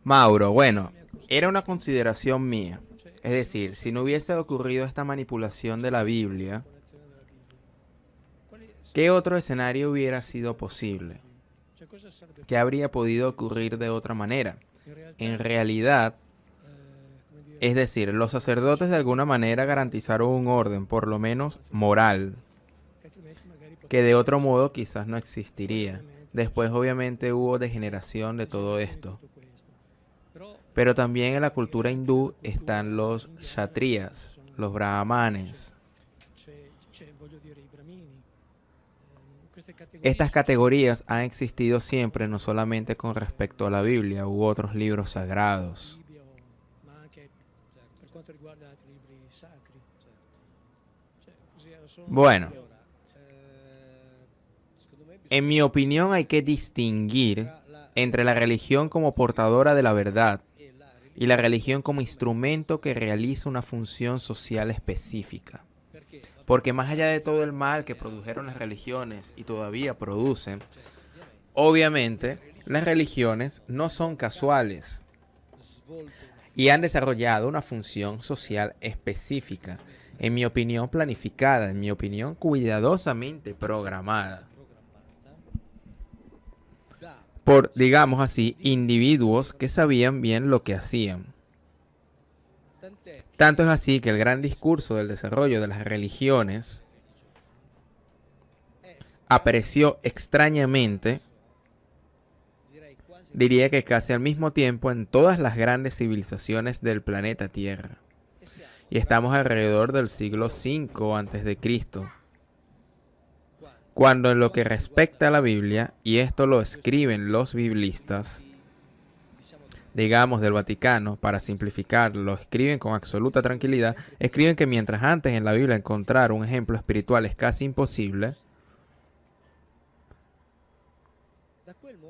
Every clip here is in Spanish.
Mauro, bueno, era una consideración mía. Es decir, si no hubiese ocurrido esta manipulación de la Biblia, ¿qué otro escenario hubiera sido posible? ¿Qué habría podido ocurrir de otra manera? En realidad, es decir, los sacerdotes de alguna manera garantizaron un orden, por lo menos moral, que de otro modo quizás no existiría. Después obviamente hubo degeneración de todo esto. Pero también en la cultura hindú están los kshatriyas, los brahmanes. Estas categorías han existido siempre, no solamente con respecto a la Biblia u otros libros sagrados. Bueno, en mi opinión hay que distinguir entre la religión como portadora de la verdad y la religión como instrumento que realiza una función social específica. Porque más allá de todo el mal que produjeron las religiones y todavía producen, obviamente las religiones no son casuales y han desarrollado una función social específica, en mi opinión planificada, en mi opinión cuidadosamente programada por, digamos así, individuos que sabían bien lo que hacían. Tanto es así que el gran discurso del desarrollo de las religiones apareció extrañamente, diría que casi al mismo tiempo en todas las grandes civilizaciones del planeta Tierra. Y estamos alrededor del siglo V a.C., cuando en lo que respecta a la Biblia, y esto lo escriben los biblistas, digamos del Vaticano, para simplificar, lo escriben con absoluta tranquilidad, escriben que mientras antes en la Biblia encontrar un ejemplo espiritual es casi imposible,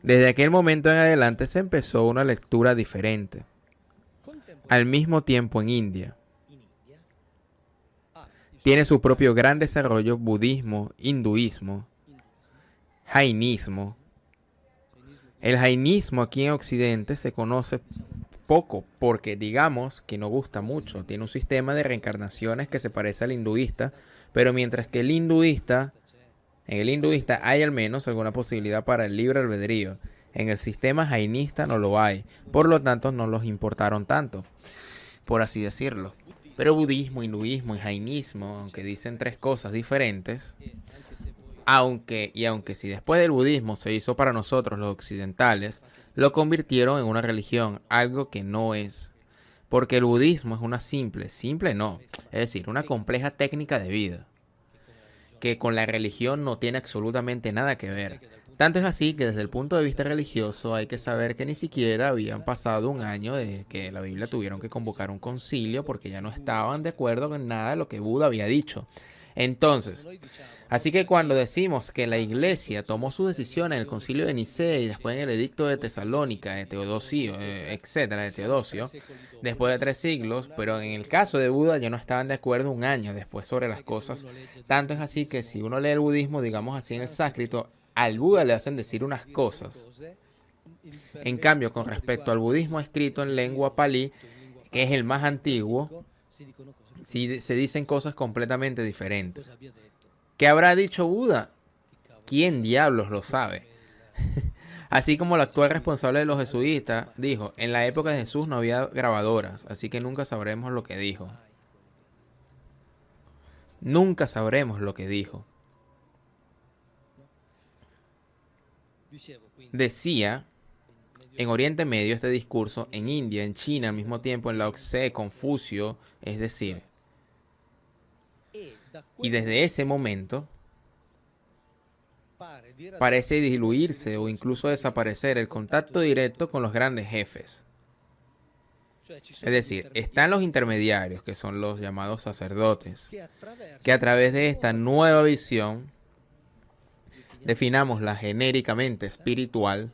desde aquel momento en adelante se empezó una lectura diferente. Al mismo tiempo en India tiene su propio gran desarrollo budismo, hinduismo, jainismo. El jainismo aquí en Occidente se conoce poco porque digamos que no gusta mucho. Tiene un sistema de reencarnaciones que se parece al hinduista, pero mientras que en el hinduista hay al menos alguna posibilidad para el libre albedrío. En el sistema jainista no lo hay, por lo tanto no los importaron tanto, por así decirlo. Pero budismo, hinduismo y jainismo, aunque dicen tres cosas diferentes, aunque si después del budismo se hizo para nosotros los occidentales, lo convirtieron en una religión, algo que no es. Porque el budismo es una simple no, es decir, una compleja técnica de vida, que con la religión no tiene absolutamente nada que ver. Tanto es así que desde el punto de vista religioso hay que saber que ni siquiera habían pasado un año de que la Biblia tuvieron que convocar un concilio porque ya no estaban de acuerdo con nada de lo que Buda había dicho. Entonces, así que cuando decimos que la iglesia tomó su decisión en el concilio de Nicea y después en el edicto de Tesalónica, de Teodosio, etcétera, de Teodosio, después de 3 siglos, pero en el caso de Buda ya no estaban de acuerdo un año después sobre las cosas. Tanto es así que si uno lee el budismo, digamos así en el sánscrito, al Buda le hacen decir unas cosas. En cambio, con respecto al budismo escrito en lengua palí, que es el más antiguo, sí se dicen cosas completamente diferentes. ¿Qué habrá dicho Buda? ¿Quién diablos lo sabe? Así como el actual responsable de los jesuitas dijo, en la época de Jesús no había grabadoras, así que nunca sabremos lo que dijo. Nunca sabremos lo que dijo. Decía, en Oriente Medio este discurso, en India, en China, al mismo tiempo en Lao Tse, Confucio, es decir, y desde ese momento parece diluirse o incluso desaparecer el contacto directo con los grandes jefes. Es decir, están los intermediarios, que son los llamados sacerdotes, que a través de esta nueva visión, definámosla genéricamente espiritual,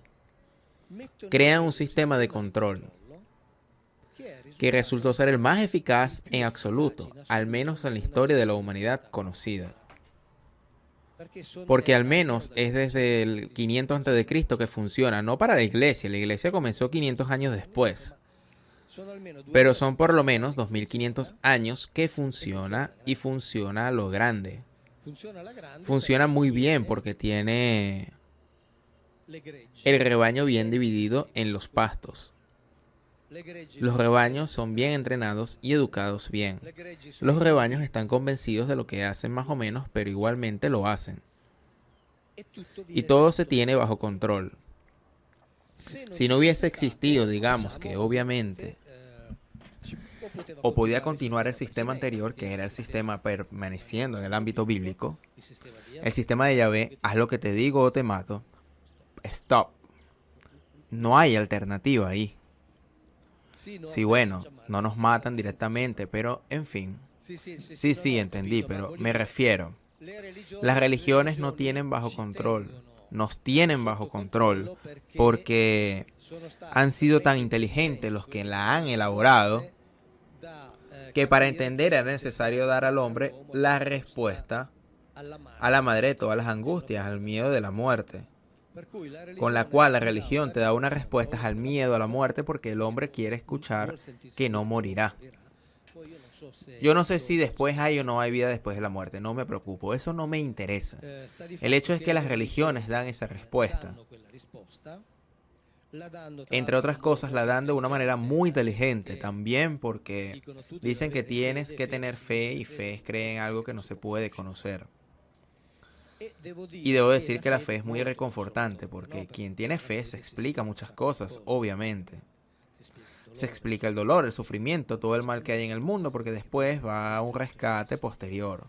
crean un sistema de control que resultó ser el más eficaz en absoluto, al menos en la historia de la humanidad conocida. Porque al menos es desde el 500 antes de Cristo que funciona, no para la iglesia comenzó 500 años después, pero son por lo menos 2500 años que funciona y funciona a lo grande. Funciona muy bien porque tiene el rebaño bien dividido en los pastos. Los rebaños son bien entrenados y educados bien. Los rebaños están convencidos de lo que hacen más o menos, pero igualmente lo hacen. Y todo se tiene bajo control. Si no hubiese existido, digamos que obviamente, o podía continuar el sistema anterior, que era el sistema permaneciendo en el ámbito bíblico, el sistema de Yahvé, haz lo que te digo o te mato, stop. No hay alternativa ahí. Sí, bueno, no nos matan directamente, pero en fin. Sí, entendí, pero me refiero. Las religiones no tienen bajo control, nos tienen bajo control, porque han sido tan inteligentes los que la han elaborado, que para entender era necesario dar al hombre la respuesta a la madre de todas las angustias, al miedo de la muerte, con la cual la religión te da una respuesta al miedo a la muerte porque el hombre quiere escuchar que no morirá. Yo no sé si después hay o no hay vida después de la muerte, no me preocupo, eso no me interesa. El hecho es que las religiones dan esa respuesta. Entre otras cosas, la dan de una manera muy inteligente, también porque dicen que tienes que tener fe y fe es creer en algo que no se puede conocer. Y debo decir que la fe es muy reconfortante porque quien tiene fe se explica muchas cosas, obviamente. Se explica el dolor, el sufrimiento, todo el mal que hay en el mundo, porque después va a un rescate posterior.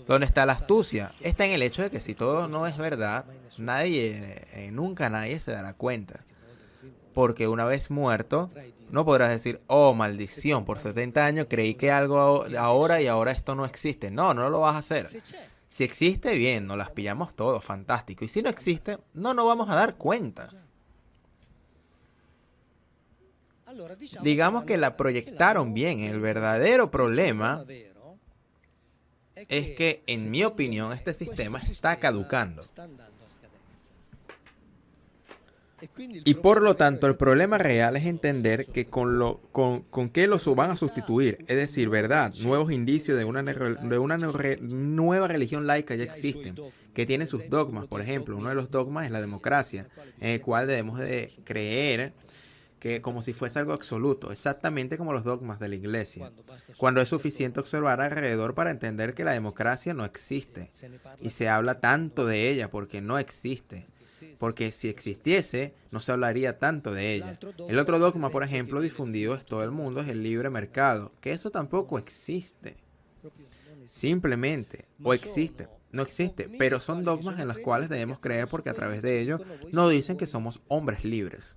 ¿Dónde está la astucia? Está en el hecho de que si todo no es verdad, nunca nadie se dará cuenta. Porque una vez muerto, no podrás decir, oh, maldición, por 70 años creí que algo ahora y ahora esto no existe. No, no lo vas a hacer. Si existe, bien, nos las pillamos todos, fantástico. Y si no existe, no nos vamos a dar cuenta. Digamos que la proyectaron bien. El verdadero problema es que, en mi opinión, este sistema está caducando. Y por lo tanto, el problema real es entender que con qué los van a sustituir. Es decir, verdad, nuevos indicios de una nueva religión laica ya existen, que tiene sus dogmas. Por ejemplo, uno de los dogmas es la democracia, en el cual debemos de creer que como si fuese algo absoluto, exactamente como los dogmas de la iglesia, cuando es suficiente observar alrededor para entender que la democracia no existe, y se habla tanto de ella porque no existe, porque si existiese, no se hablaría tanto de ella. El otro dogma, por ejemplo, difundido en todo el mundo es el libre mercado, que eso tampoco existe, simplemente, o existe, no existe, pero son dogmas en los cuales debemos creer porque a través de ellos nos dicen que somos hombres libres.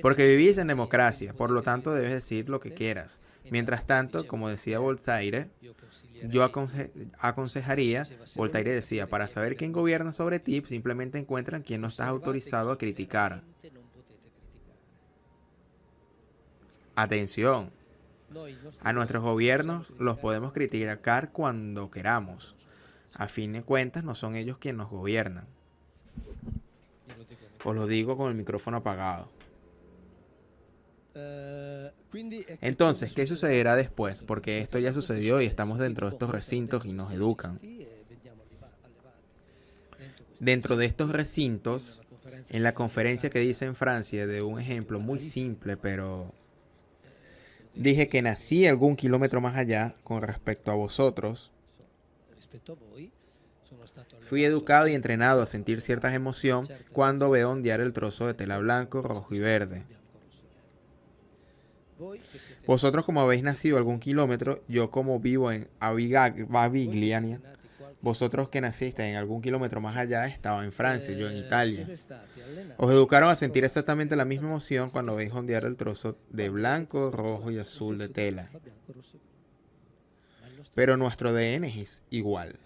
Porque vivís en democracia, por lo tanto debes decir lo que quieras. Mientras tanto, como decía Voltaire, yo aconsejaría, Voltaire decía, para saber quién gobierna sobre ti, simplemente encuentran quien no estás autorizado a criticar. Atención, a nuestros gobiernos los podemos criticar cuando queramos. A fin de cuentas, no son ellos quienes nos gobiernan. Os lo digo con el micrófono apagado. Entonces, ¿qué sucederá después? Porque esto ya sucedió y estamos dentro de estos recintos y nos educan. Dentro de estos recintos, en la conferencia que dice en Francia, de un ejemplo muy simple, pero dije que nací algún kilómetro más allá con respecto a vosotros. Fui educado y entrenado a sentir ciertas emociones cuando veo ondear el trozo de tela blanco, rojo y verde. Vosotros como habéis nacido algún kilómetro, yo como vivo en Avigliana, vosotros que nacisteis en algún kilómetro más allá, estaba en Francia, yo en Italia. Os educaron a sentir exactamente la misma emoción cuando veis ondear el trozo de blanco, rojo y azul de tela. Pero nuestro ADN es igual.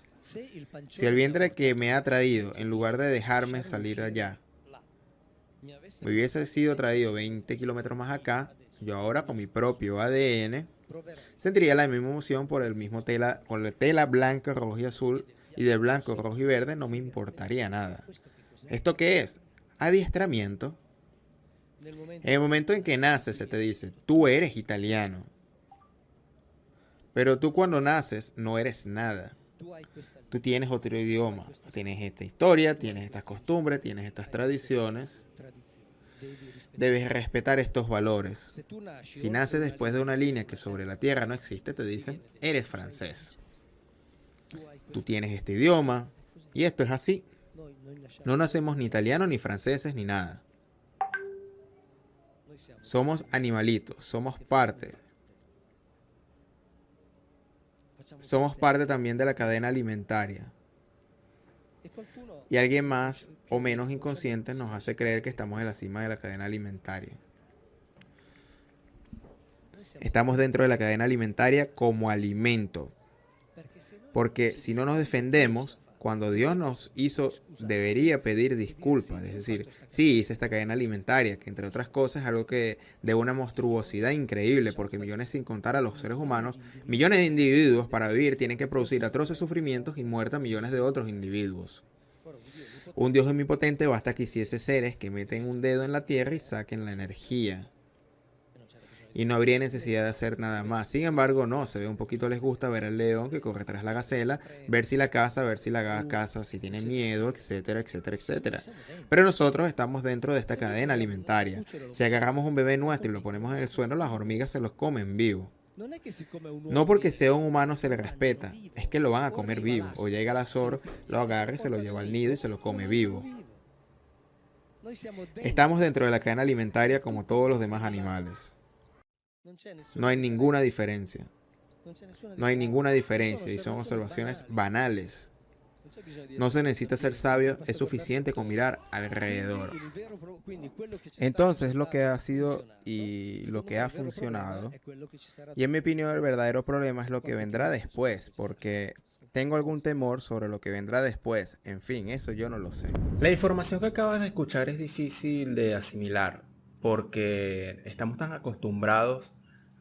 Si el vientre que me ha traído, en lugar de dejarme salir allá, me hubiese sido traído 20 kilómetros más acá, yo ahora con mi propio ADN sentiría la misma emoción por el mismo tela, con la tela blanca, roja y azul, y del blanco, rojo y verde no me importaría nada. ¿Esto qué es? Adiestramiento. En el momento en que naces se te dice, tú eres italiano. Pero tú cuando naces no eres nada. Tú tienes otro idioma, tienes esta historia, tienes estas costumbres, tienes estas tradiciones. Debes respetar estos valores. Si naces después de una línea que sobre la tierra no existe, te dicen, eres francés. Tú tienes este idioma y esto es así. No nacemos ni italianos, ni franceses, ni nada. Somos animalitos, somos parte. Somos parte también de la cadena alimentaria. Y alguien más o menos inconsciente nos hace creer que estamos en la cima de la cadena alimentaria. Estamos dentro de la cadena alimentaria como alimento. Porque si no nos defendemos, cuando Dios nos hizo, debería pedir disculpas. Es decir, sí, hice esta cadena alimentaria, que entre otras cosas es algo que de una monstruosidad increíble, porque millones sin contar a los seres humanos, millones de individuos para vivir tienen que producir atroces sufrimientos y muerte a millones de otros individuos. Un Dios omnipotente basta que hiciese seres que meten un dedo en la tierra y saquen la energía. Y no habría necesidad de hacer nada más. Sin embargo, no, se ve un poquito les gusta ver al león que corre tras la gacela, ver si la caza, ver si la caza, si tiene miedo, etcétera, etcétera, etcétera. Pero nosotros estamos dentro de esta cadena alimentaria. Si agarramos un bebé nuestro y lo ponemos en el suelo, las hormigas se los comen vivo. No porque sea un humano se le respeta, es que lo van a comer vivo. O llega el azor, lo agarra y se lo lleva al nido y se lo come vivo. Estamos dentro de la cadena alimentaria como todos los demás animales. No hay ninguna diferencia. No hay ninguna diferencia y son observaciones banales. No se necesita ser sabio, es suficiente con mirar alrededor. Entonces, lo que ha sido y lo que ha funcionado, y en mi opinión el verdadero problema es lo que vendrá después, porque tengo algún temor sobre lo que vendrá después. En fin, eso yo no lo sé. La información que acabas de escuchar es difícil de asimilar, porque estamos tan acostumbrados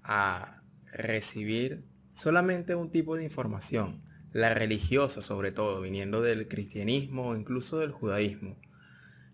a recibir solamente un tipo de información, la religiosa sobre todo, viniendo del cristianismo o incluso del judaísmo.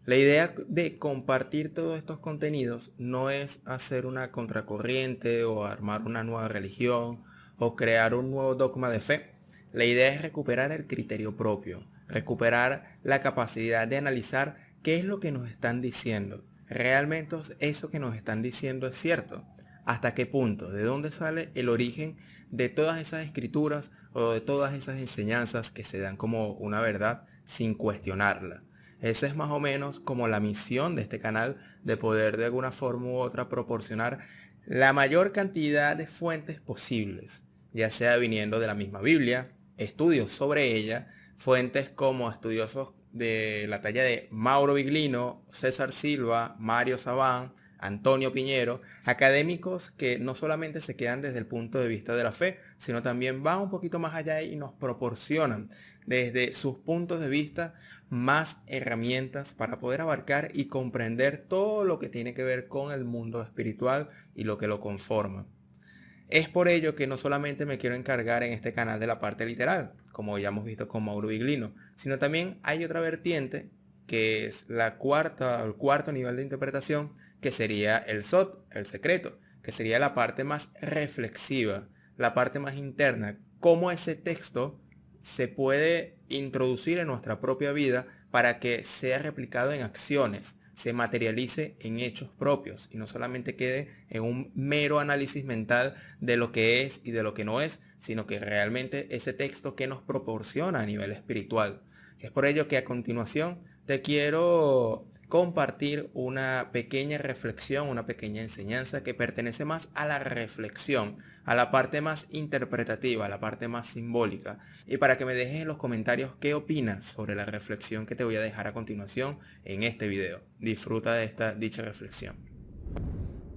La idea de compartir todos estos contenidos no es hacer una contracorriente o armar una nueva religión o crear un nuevo dogma de fe. La idea es recuperar el criterio propio, recuperar la capacidad de analizar qué es lo que nos están diciendo. ¿Realmente eso que nos están diciendo es cierto? ¿Hasta qué punto? ¿De dónde sale el origen de todas esas escrituras o de todas esas enseñanzas que se dan como una verdad sin cuestionarla? Esa es más o menos como la misión de este canal, de poder de alguna forma u otra proporcionar la mayor cantidad de fuentes posibles, ya sea viniendo de la misma Biblia, estudios sobre ella, fuentes como estudiosos de la talla de Mauro Biglino, César Silva, Mario Sabán, Antonio Piñero, académicos que no solamente se quedan desde el punto de vista de la fe, sino también van un poquito más allá y nos proporcionan desde sus puntos de vista más herramientas para poder abarcar y comprender todo lo que tiene que ver con el mundo espiritual y lo que lo conforma. Es por ello que no solamente me quiero encargar en este canal de la parte literal, como ya hemos visto con Mauro Biglino, sino también hay otra vertiente que es el cuarto nivel de interpretación, que sería el SOT, el secreto, que sería la parte más reflexiva, la parte más interna, cómo ese texto se puede introducir en nuestra propia vida para que sea replicado en acciones, se materialice en hechos propios y no solamente quede en un mero análisis mental de lo que es y de lo que no es, sino que realmente ese texto que nos proporciona a nivel espiritual. Es por ello que a continuación te quiero compartir una pequeña reflexión, una pequeña enseñanza que pertenece más a la reflexión, a la parte más interpretativa, a la parte más simbólica. Y para que me dejes en los comentarios qué opinas sobre la reflexión que te voy a dejar a continuación en este video. Disfruta de esta dicha reflexión.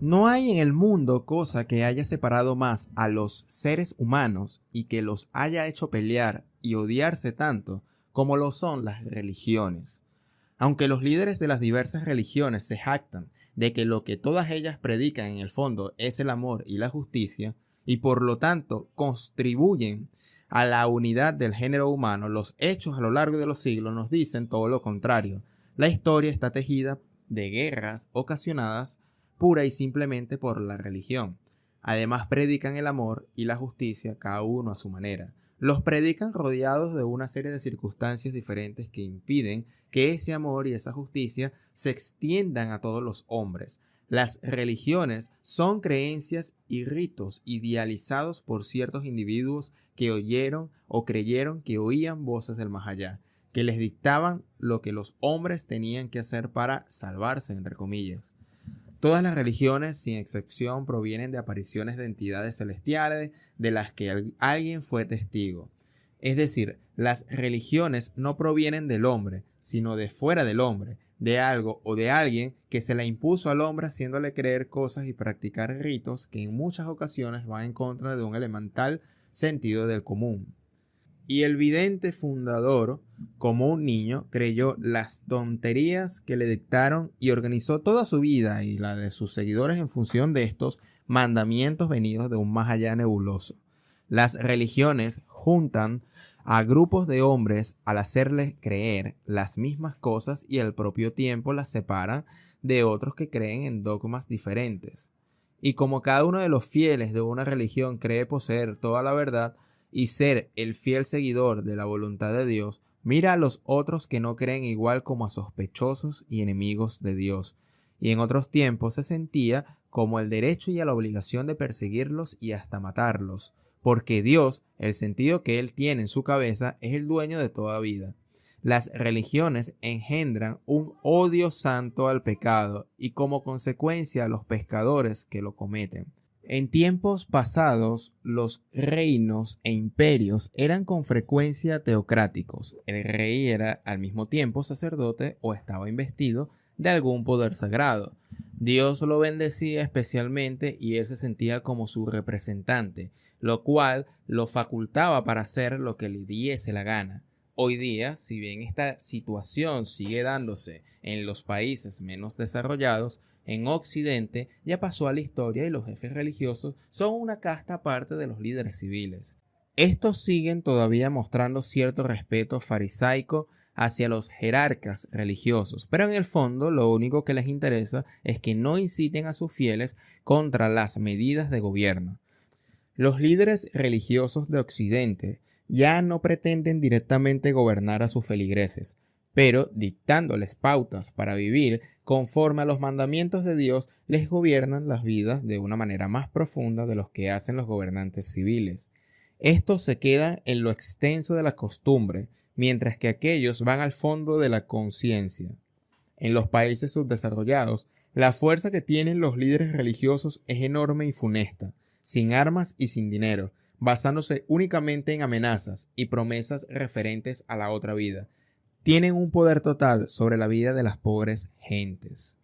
No hay en el mundo cosa que haya separado más a los seres humanos y que los haya hecho pelear y odiarse tanto como lo son las religiones. Aunque los líderes de las diversas religiones se jactan de que lo que todas ellas predican en el fondo es el amor y la justicia, y por lo tanto contribuyen a la unidad del género humano, los hechos a lo largo de los siglos nos dicen todo lo contrario. La historia está tejida de guerras ocasionadas pura y simplemente por la religión. Además predican el amor y la justicia, cada uno a su manera. Los predican rodeados de una serie de circunstancias diferentes que impiden que ese amor y esa justicia se extiendan a todos los hombres. Las religiones son creencias y ritos idealizados por ciertos individuos que oyeron o creyeron que oían voces del más allá, que les dictaban lo que los hombres tenían que hacer para salvarse, entre comillas. Todas las religiones, sin excepción, provienen de apariciones de entidades celestiales de las que alguien fue testigo. Es decir, las religiones no provienen del hombre, sino de fuera del hombre, de algo o de alguien que se la impuso al hombre haciéndole creer cosas y practicar ritos que en muchas ocasiones van en contra de un elemental sentido del común. Y el vidente fundador, como un niño, creyó las tonterías que le dictaron y organizó toda su vida y la de sus seguidores en función de estos mandamientos venidos de un más allá nebuloso. Las religiones juntan a grupos de hombres al hacerles creer las mismas cosas y al propio tiempo las separan de otros que creen en dogmas diferentes. Y como cada uno de los fieles de una religión cree poseer toda la verdad, y ser el fiel seguidor de la voluntad de Dios, mira a los otros que no creen igual como a sospechosos y enemigos de Dios. Y en otros tiempos se sentía como el derecho y a la obligación de perseguirlos y hasta matarlos, porque Dios, el sentido que Él tiene en su cabeza, es el dueño de toda vida. Las religiones engendran un odio santo al pecado y como consecuencia a los pecadores que lo cometen. En tiempos pasados, los reinos e imperios eran con frecuencia teocráticos. El rey era al mismo tiempo sacerdote o estaba investido de algún poder sagrado. Dios lo bendecía especialmente y él se sentía como su representante, lo cual lo facultaba para hacer lo que le diese la gana. Hoy día, si bien esta situación sigue dándose en los países menos desarrollados, en Occidente ya pasó a la historia y los jefes religiosos son una casta aparte de los líderes civiles. Estos siguen todavía mostrando cierto respeto farisaico hacia los jerarcas religiosos, pero en el fondo lo único que les interesa es que no inciten a sus fieles contra las medidas de gobierno. Los líderes religiosos de Occidente ya no pretenden directamente gobernar a sus feligreses, pero dictándoles pautas para vivir conforme a los mandamientos de Dios, les gobiernan las vidas de una manera más profunda de los que hacen los gobernantes civiles. Estos se quedan en lo extenso de la costumbre, mientras que aquellos van al fondo de la conciencia. En los países subdesarrollados, la fuerza que tienen los líderes religiosos es enorme y funesta, sin armas y sin dinero, basándose únicamente en amenazas y promesas referentes a la otra vida. Tienen un poder total sobre la vida de las pobres gentes.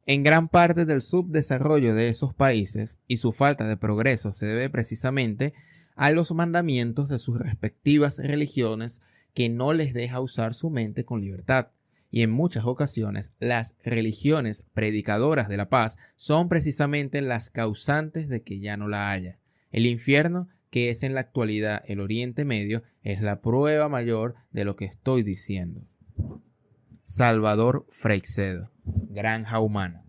En gran parte del subdesarrollo de esos países y su falta de progreso se debe precisamente a los mandamientos de sus respectivas religiones que no les deja usar su mente con libertad. Y en muchas ocasiones las religiones predicadoras de la paz son precisamente las causantes de que ya no la haya. El infierno, que es en la actualidad el Oriente Medio, es la prueba mayor de lo que estoy diciendo. Salvador Freixedo, Granja Humana.